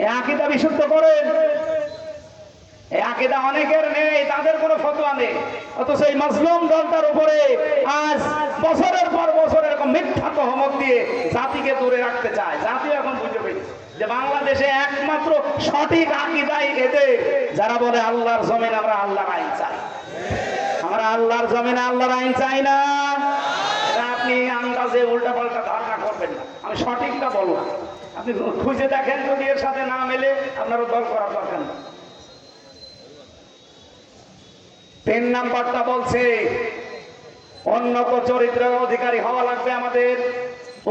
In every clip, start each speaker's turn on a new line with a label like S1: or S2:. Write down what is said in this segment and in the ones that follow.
S1: এই আকীদা বিশুদ্ধ করেন। এই আকীদা অনেকের নেই, তাদের কোনো ফতোয়া নেই, অথচ এই মাজলুম দলটার উপরে আজ বছরের পর বছর এরকম মিথ্যা তহমত দিয়ে জাতিকে দূরে রাখতে চায়। জাতিও এখন বুঝে পেয়েছে যে বাংলাদেশে একমাত্র সঠিক আকীদাই এদের, যারা বলে আল্লাহর জমিনে আমরা আল্লাহর আইন চাই। আমরা আল্লাহর জমিনে আল্লাহর আইন চাই না। এটা আপনি আন্দাজে উল্টা পাল্টা ধারণা করবেন না, আমি সঠিকটা বললাম। আপনি খুঁজে দেখেন, যদি এর সাথে না মেলে আপনারও দল করার দরকার নেই। 3 নাম্বারটা বলছে উন্নত চরিত্রের অধিকারী হওয়া লাগবে আমাদের।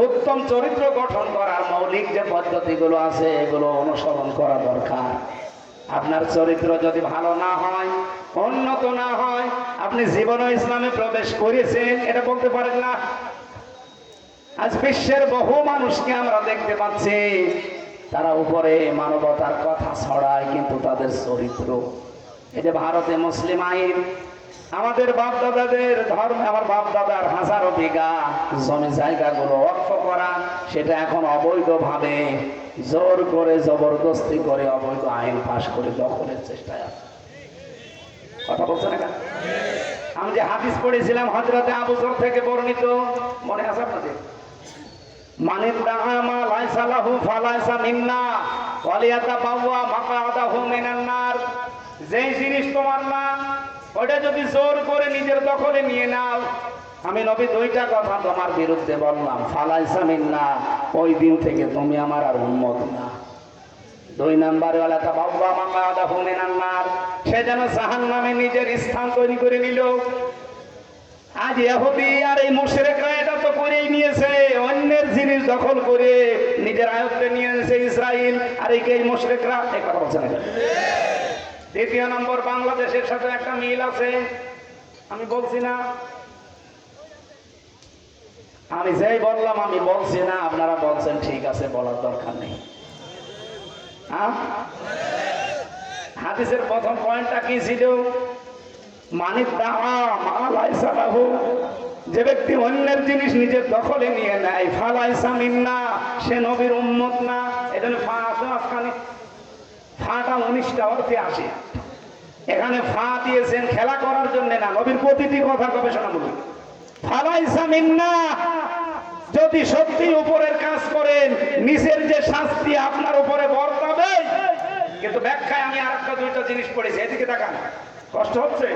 S1: উত্তম চরিত্র গঠন করার মৌলিক যে পদ্ধতিগুলো আছে এগুলো অনুসরণ করা দরকার। আপনার চরিত্র যদি ভালো না হয়, উন্নত না হয়, আপনি জীবনে ইসলামে প্রবেশ করেছেন এটা বলতে পারেন না। আজ বিশ্বের বহু মানুষকে আমরা দেখতে পাচ্ছি, তারা উপরে মানবতার কথা ছড়ায় কিন্তু তাদের চরিত্র, এই যে ভারতে মুসলিম আইন, আমাদের বাপ দাদাদের ধর্ম, আমার বাপ দাদার হাজারো বিঘা জমি জায়গাগুলো ওয়াকফ করা, সেটা এখন অবৈধভাবে জোর করে জবরদস্তি করে অবৈধ আইন পাশ করে দখলের চেষ্টায় আছে। কথা বলছেন না? আমি যে হাদিস পড়েছিলাম হযরতে আবু যর থেকে বর্ণিত, মনে আছে আপনাদের? মানিদ দাআমা লাইসা লাহু ফালাইসা মিন্না ওয়ালিয়াতাবাওয়া মাকআদাহু মিনান নার। যেই জিনিস তোমার না, ওটা যদি জোর করে নিজের দখলে নিয়ে নাও, আমি নবী 2টা কথা তোমার বিরুদ্ধে বললাম, ফালাইসা মিন্না, ওই দিন থেকে তুমি আমার আর উম্মত না। 2 নাম্বারে ওয়ালিয়াতাবাওয়া মাকআদাহু মিনান নার, সে যেন জাহান্নামে নিজের স্থান তৈরি করে নিল। আজ ইহুদি আর এই মুশরিকরা এটা তো করেই নিয়েছে, অন্যের জিনিস দখল করে নিজের আয়ত্তে নিয়ে নিয়েছে ইসরাইল আর এই মুশরিকরা। এই কথা বলছেন না? 2 নম্বর, বাংলাদেশের সাথে একটা মিল আছে, আমি বলছি না, আমি যেই বললাম আমি বলছি না, আপনারা বলছেন ঠিক আছে, বলার দরকার নেই। হাদিসের প্রথম পয়েন্টটা কি ছিল? যে ব্যক্তি অন্যের জিনিস নিজের দখলে নিয়ে নেয়, ফালাইসা মিন্না, সে নবীর উম্মত না। এখানে ফাটা 19টা অর্থে আসে, এখানে ফা দিয়েছেন খেলা করার জন্য না, নবীর প্রতিটি কথা গবেষণামূলক। ফালাইসা মিন্না, যদি সত্যি উপরের কাজ করেন নিচের যে শাস্তি আপনার উপরে বর্তাবে। কিন্তু ব্যাখ্যায় আমি আরেকটা 2টা জিনিস পড়েছি, এদিকে তাকান, কষ্ট হচ্ছে?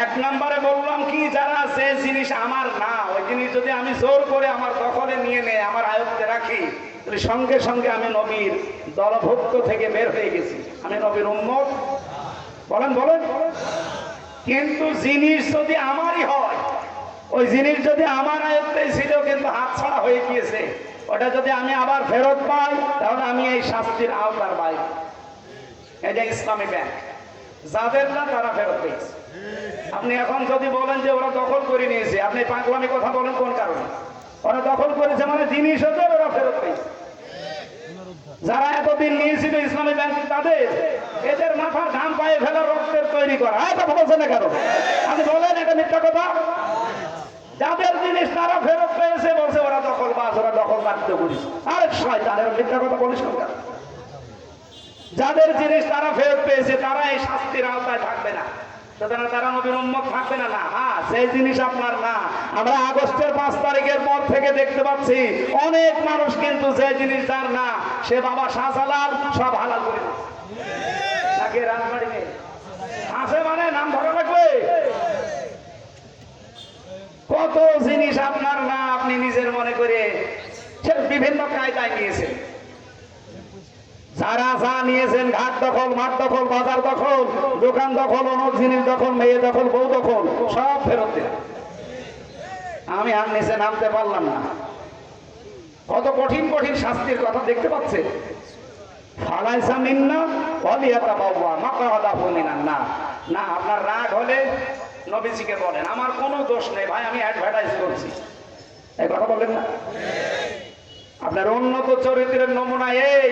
S1: 1 নম্বরে বললাম কি, যারা যে জিনিস আমার না, ওই জিনিস যদি আমি জোর করে আমার দখলে নিয়ে নেই, আমার আয়ত্তে রাখি, তাহলে সঙ্গে সঙ্গে আমি নবীর দলভুক্ত থেকে বের হয়ে গেছি, আমি নবীর উম্মত। বলেন বলেন। কিন্তু জিনিস যদি আমারই হয়, ওই জিনিস যদি আমার আয়ত্তে ছিল কিন্তু হাতছাড়া হয়ে গিয়েছে, ওটা যদি আমি আবার ফেরত পাই, তাহলে আমি এই শাস্তির আওতার বাইরে। এই যে ইসলামী ব্যাংক, যাদের না তারা ফেরত পেয়েছে। আপনি এখন যদি বলেন যে ওরা দখল করে নিয়েছে, আপনি পাগলামি কথা বলেন কোন কারণে? ওরা দখল করেছে মানে জিনিস হচ্ছে, ওরা ফেরত পেয়েছে। যারা এতদিন নিয়েছিল ইসলামী ব্যাংক, তাদের এদের মাথা ঘাম পায়ে ফেলা রক্তের তৈরি করা। কথা বলছে না কারণ? আপনি বলেন এটা মিথ্যা কথা? যাদের জিনিস তারা ফেরত পেয়েছে, বলছে ওরা দখলবাজ, ওরা দখল মারতে করিস। আরে শয়তানের মিথ্যা কথা বলিস না। যাদের জিনিস তারা ফেরত পেয়েছে তারা এই শাস্তির আওতায় থাকবে না, সুতরাং তারা নবীর উম্মত থাকবে না। না, হ্যাঁ, সেই জিনিস আপনার না। আমরা আগস্টের 5 তারিখের পর থেকে দেখতে পাচ্ছি অনেক মানুষ কিন্তু যে জিনিস তার না, সে বাবা শাহজালাল সব হালাল করে দিচ্ছে। নাকি রাজবাড়ি নেই আছে মানে নাম ধরা রাখবে। কত জিনিস আপনার না, আপনি নিজের মনে করে সে বিভিন্ন কায়দায় নিয়েছেন। যারা যা নিয়েছেন, ঘাট দখল, মাঠ দখল, বাজার দখল, দোকান দখল, অনেক জিনিস দখল, মেয়ে দখল, বউ দখল, সব ফেরত দিন। আমি আর নিচে নামতে পারলাম না। কত কঠিন কঠিন শাস্তির কথা দেখতে পাচ্ছেন। ফালাইসা মিন্না ওয়ালিয়াতাবাওয়া মাকআদাহু মিনান নার। না, আপনার রাগ হলে নবীজিকে বলেন, আমার কোনো দোষ নেই ভাই, আমি অ্যাডভার্টাইজ করছি, এই কথা বলেন না। আপনার উন্নত চরিত্রের নমুনা এই।